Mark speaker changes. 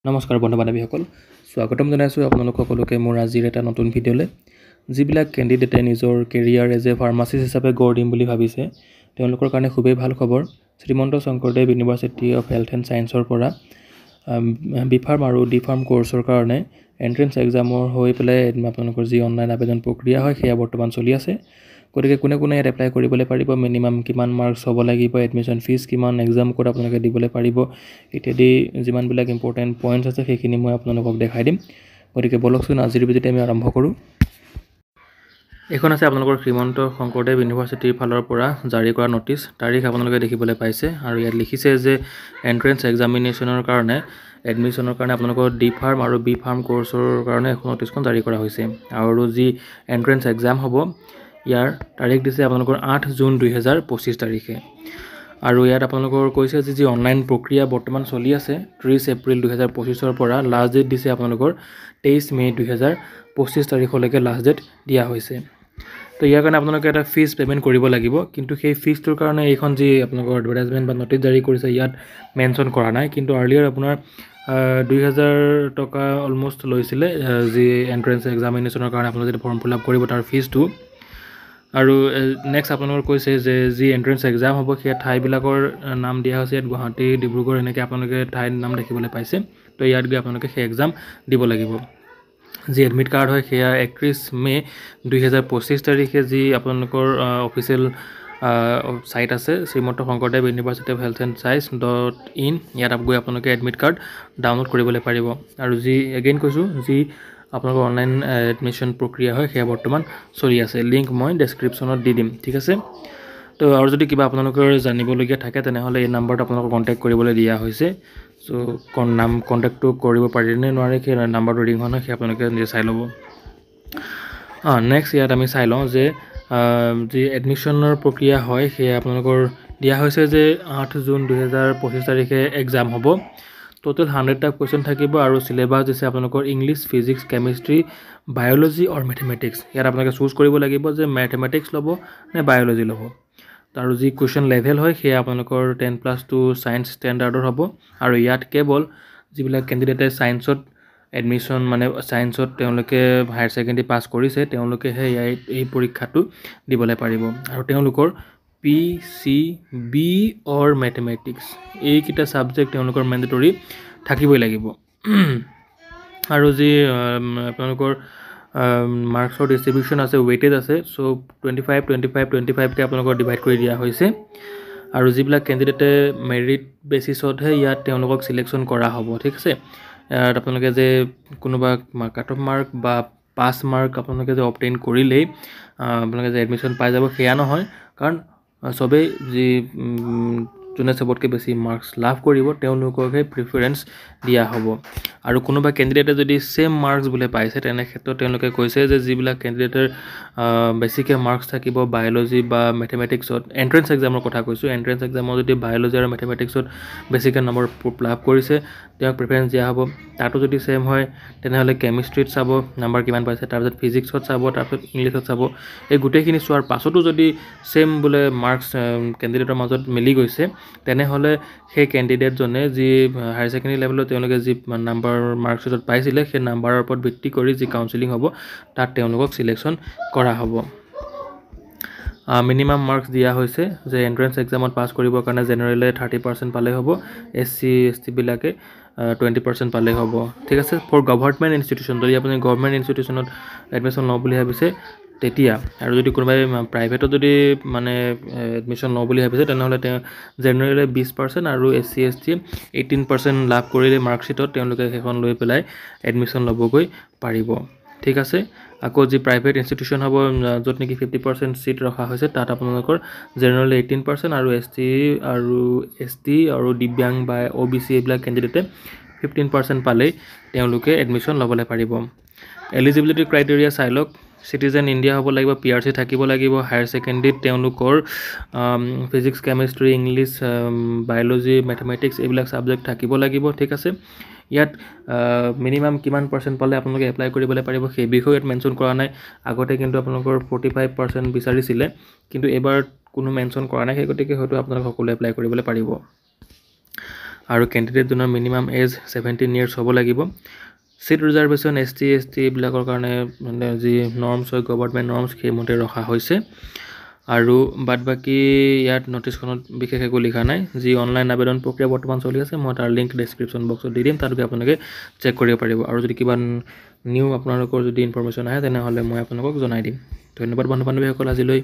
Speaker 1: নমস্কাৰ বন্ধু বান্ধৱীসকল স্বাগতম জনাইছোঁ আপোনালোক সকলোকে মোৰ আজিৰ এটা নতুন ভিডিঅ'লৈ যিবিলাক কেণ্ডিডেটে নিজৰ কেৰিয়াৰ এজ এ ফাৰ্মাচিষ্ট হিচাপে গঢ় দিম বুলি ভাবিছে তেওঁলোকৰ কাৰণে খুবেই ভাল খবৰ Srimanta Sankardeva university of health and ছায়েন্সৰ পৰা বি ফাৰ্ম আৰু ডি ফাৰ্ম কোৰ্চৰ কাৰণে এণ্ট্ৰেন্স এক্সামৰ হৈ পেলাই আপোনালোকৰ যি অনলাইন আবেদন প্ৰক্ৰিয়া হয় সেয়া বৰ্তমান চলি আছে গতিকে কোনে কোনে ইয়াত এপ্লাই কৰিবলৈ পাৰিব মিনিমাম কিমান মাৰ্কছ হ'ব লাগিব এডমিশ্যন ফিজ কিমান এক্সাম ক'ত আপোনালোকে দিবলৈ পাৰিব ইত্যাদি যিমানবিলাক ইম্পৰ্টেণ্ট পইণ্টছ আছে সেইখিনি মই আপোনালোকক দেখাই দিম গতিকে বলকচোন আজিৰ ভিডিঅ'টো আমি আৰম্ভ কৰোঁ এখন আছে আপোনালোকৰ শ্ৰীমন্ত শংকৰদেৱ ইউনিভাৰ্চিটিৰ ফালৰ পৰা জাৰি কৰা নটিচ তাৰিখ আপোনালোকে দেখিবলৈ পাইছে আৰু ইয়াত লিখিছে যে এণ্ট্ৰেন্স এক্সামিনেশ্যনৰ কাৰণে এডমিশ্যনৰ কাৰণে আপোনালোকৰ ডি ফাৰ্ম আৰু বি ফাৰ্ম কোৰ্চৰ কাৰণে এখন নটিচখন জাৰি কৰা হৈছে আৰু যি এণ্ট্ৰেন্স এক্সাম হ'ব ইয়াৰ তাৰিখ দিছে আপোনালোকৰ 8 জুন 2025 তাৰিখে আৰু ইয়াত আপোনালোকৰ কৈছে যে যি অনলাইন প্ৰক্ৰিয়া বৰ্তমান চলি আছে 30 এপ্ৰিল 2025 ৰ পৰা লাষ্ট ডেট দিছে আপোনালোকৰ 23 মে 2025 তাৰিখলৈকে লাষ্ট ডেট দিয়া হৈছে তো ইয়াৰ কাৰণে আপোনালোকে এটা ফিজ পেমেণ্ট কৰিব লাগিব কিন্তু সেই ফিজটোৰ কাৰণে এইখন যি আপোনালোকৰ এডভাৰটাইজমেণ্ট বা নটিচ জাৰি কৰিছে ইয়াত মেনশ্যন কৰা নাই কিন্তু আৰ্লিয়াৰ আপোনাৰ 2000 টকা অলমোষ্ট লৈছিলে যি এণ্ট্ৰেন্স এক্সামিনেশ্যনৰ কাৰণে আপোনালোকে যেতিয়া ফৰ্ম ফিল আপ কৰিব তাৰ ফিজটো আৰু নেক্সট আপোনালোকৰ কৈছে যে যি এণ্ট্ৰেন্স এক্সাম হ'ব সেই ঠাইবিলাকৰ নাম দিয়া হৈছে ইয়াত গুৱাহাটী ডিব্ৰুগড় এনেকৈ আপোনালোকে ঠাইৰ নাম দেখিবলৈ পাইছে তো ইয়াত গৈ আপোনালোকে সেই এক্সাম দিব লাগিব যি এডমিট কাৰ্ড হয় সেয়া 31 মে 2025 তাৰিখে যি আপোনালোকৰ অফিচিয়েল সাইট আছে Srimanta Sankardeva university of health and science ইয়াত গৈ আপোনালোকে এডমিট কাৰ্ড ডাউনলোড কৰিবলৈ পাৰিব আৰু যি এগেইন কৈছোঁ যি আপোনালোকৰ অনলাইন এডমিশ্যন প্ৰক্ৰিয়া হয় সেয়া বৰ্তমান চলি আছে লিংক মই ডেছক্ৰিপশ্যনত দি দিম ঠিক আছে তো আৰু যদি কিবা আপোনালোকৰ জানিবলগীয়া থাকে তেনেহ'লে এই নাম্বাৰত আপোনালোকক কণ্টেক্ট কৰিবলৈ দিয়া হৈছে চ' কণ্টেক্টটো কৰিব পাৰিনে নোৱাৰে সেই নাম্বাৰটো ৰিং হোৱা নাই সেই আপোনালোকে নিজে চাই ল'ব নেক্সট ইয়াত আমি চাই লওঁ যে যি এডমিশ্যনৰ প্ৰক্ৰিয়া হয় সেয়া আপোনালোকৰ দিয়া হৈছে যে 8 জুন 2025 তাৰিখে এক্সাম হ'ব টোটেল 100টা কুৱেশ্যন থাকিব আৰু চিলেবাছ দিছে আপোনালোকৰ ইংলিছ ফিজিক্স কেমিষ্ট্ৰি বায়'লজি আৰু মেথমেটিক্স ইয়াত আপোনালোকে চুজ কৰিব লাগিব যে মেথমেটিক্স ল'ব নে বায়'লজি ল'ব আৰু যি কুৱেশ্যন লেভেল হয় সেয়া আপোনালোকৰ 10+2 ছায়েন্স ষ্টেণ্ডাৰ্ডৰ হ'ব আৰু ইয়াত কেৱল যিবিলাক কেণ্ডিডেটে ছায়েন্সত এডমিশ্যন মানে ছায়েন্সত তেওঁলোকে হায়াৰ ছেকেণ্ডেৰী পাছ কৰিছে তেওঁলোকেহে এই পৰীক্ষাটো দিবলৈ পাৰিব আৰু তেওঁলোকৰ PCB অৰ মেথমেটিক্স এইকেইটা ছাবজেক্ট তেওঁলোকৰ মেণ্ডেটৰী থাকিবই লাগিব আৰু যি আপোনালোকৰ মাৰ্কছৰ ডিষ্ট্ৰিবিউশ্যন আছে ৱেইটেজ আছে চ' 25-25-25কে আপোনালোকৰ ডিভাইড কৰি দিয়া হৈছে আৰু যিবিলাক কেণ্ডিডেটে মেৰিট বেচিছতহে ইয়াত তেওঁলোকক চিলেকশ্যন কৰা হ'ব ঠিক আছে ইয়াত আপোনালোকে যে কোনোবা কাট অফ মাৰ্ক বা পাছ মাৰ্ক আপোনালোকে যে অবটেইন কৰিলেই আপোনালোকে যে এডমিশ্যন পাই যাব সেয়া নহয় কাৰণ সবেই যি যোনে চবতকৈ বেছি মাৰ্কছ লাভ কৰিব তেওঁলোককহে প্ৰিফাৰেঞ্চ দিয়া হ'ব আৰু কোনোবা কেণ্ডিডেটে যদি ছেম মাৰ্কছ বোলে পাইছে তেনে ক্ষেত্ৰত তেওঁলোকে কৈছে যে যিবিলাক কেণ্ডিডেটৰ বেছিকৈ মাৰ্কছ থাকিব বায়'লজি বা মেথমেটিক্সত এণ্ট্ৰেন্স এক্সামৰ কথা কৈছোঁ এণ্ট্ৰেন্স এক্সামত যদি বায়'লজি আৰু মেথমেটিক্সত বেছিকৈ নম্বৰ লাভ কৰিছে তেওঁক প্ৰিফাৰেঞ্চ দিয়া হ'ব তাতো যদি ছেম হয় তেনেহ'লে কেমিষ্ট্ৰিত চাব নাম্বাৰ কিমান পাইছে তাৰপিছত ফিজিক্সত চাব তাৰপিছত ইংলিছত চাব এই গোটেইখিনি চোৱাৰ পাছতো যদি ছেম বোলে মাৰ্কছ কেণ্ডিডেটৰ মাজত মিলি গৈছে তেনেহ'লে সেই কেণ্ডিডেটজনে যি হায়াৰ ছেকেণ্ডেৰী লেভেলত তেওঁলোকে যি নাম্বাৰ মাৰ্কছত পাইছিলে সেই নাম্বাৰৰ ওপৰত ভিত্তি কৰি যি কাউন্সেলিং হ'ব তাত তেওঁলোকক চিলেকশ্যন কৰা হ'ব মিনিমাম মাৰ্কছ দিয়া হৈছে যে এণ্ট্ৰেন্স এক্সামত পাছ কৰিবৰ কাৰণে জেনেৰেলে 30% পালেই হ'ব SC ST বিলাকে 20% পালেই হ'ব ঠিক আছে ফৰ গভৰ্ণমেণ্ট ইনষ্টিটিউশ্যন যদি আপুনি গভৰ্ণমেণ্ট ইনষ্টিটিউশ্যনত এডমিশ্যন লওঁ বুলি ভাবিছে তেতিয়া আৰু যদি কোনোবাই প্ৰাইভেটত যদি মানে এডমিশ্যন লওঁ বুলি ভাবিছে তেনেহ'লে তেওঁ জেনেৰেলে 20% আৰু SC ST 18% লাভ কৰিলে মাৰ্কশ্বিটত তেওঁলোকে সেইখন লৈ পেলাই এডমিশ্যন ল'বগৈ পাৰিব ঠিক আছে আকৌ যি প্ৰাইভেট ইনষ্টিটিউশ্যন হ'ব য'ত নেকি 50% চিট ৰখা হৈছে তাত আপোনালোকৰ জেনেৰেলে 18% আৰু ST আৰু ST আৰু দিব্যাংগ বা OBC এইবিলাক কেণ্ডিডেটে 15% পালেই তেওঁলোকে এডমিশ্যন ল'বলৈ পাৰিব এলিজিবিলিটি ক্ৰাইটেৰিয়া চাই লওক চিটিজেন ইণ্ডিয়া হ'ব লাগিব PRC থাকিব লাগিব হায়াৰ ছেকেণ্ডেৰীত তেওঁলোকৰ physics chemistry English biology mathematics এইবিলাক ছাবজেক্ট থাকিব লাগিব ঠিক আছে ইয়াত মিনিমাম কিমান পাৰ্চেণ্ট পালে আপোনালোকে এপ্লাই কৰিবলৈ পাৰিব সেই বিষয়ে ইয়াত মেনশ্যন কৰা নাই আগতে কিন্তু আপোনালোকৰ 45% বিচাৰিছিলে কিন্তু এবাৰ কোনো মেনশ্যন কৰা নাই সেই গতিকে হয়তো আপোনালোক সকলোৱে এপ্লাই কৰিবলৈ পাৰিব আৰু কেণ্ডিডেটজনৰ মিনিমাম এজ 17 ইয়াৰ্ছ হ'ব লাগিব। চিট ৰিজাৰ্ভেশ্যন ST ST এইবিলাকৰ কাৰণে মানে যি নৰ্মছ হয় গভৰ্ণমেণ্ট নৰ্মছ সেইমতে ৰখা হৈছে। আৰু বাদ বাকী ইয়াত নটিছখনত বিশেষ একো লিখা নাই। যি অনলাইন আবেদন প্ৰক্ৰিয়া বৰ্তমান চলি আছে মই তাৰ লিংক ডেছক্ৰিপশ্যন বক্সত দি দিম, তাত গৈ আপোনালোকে চেক কৰিব পাৰিব। আৰু যদি কিবা নিউ আপোনালোকৰ যদি ইনফৰমেশ্যন আহে তেনেহ'লে মই আপোনালোকক জনাই দিম। ধন্যবাদ বন্ধু বান্ধৱীসকল আজিলৈ।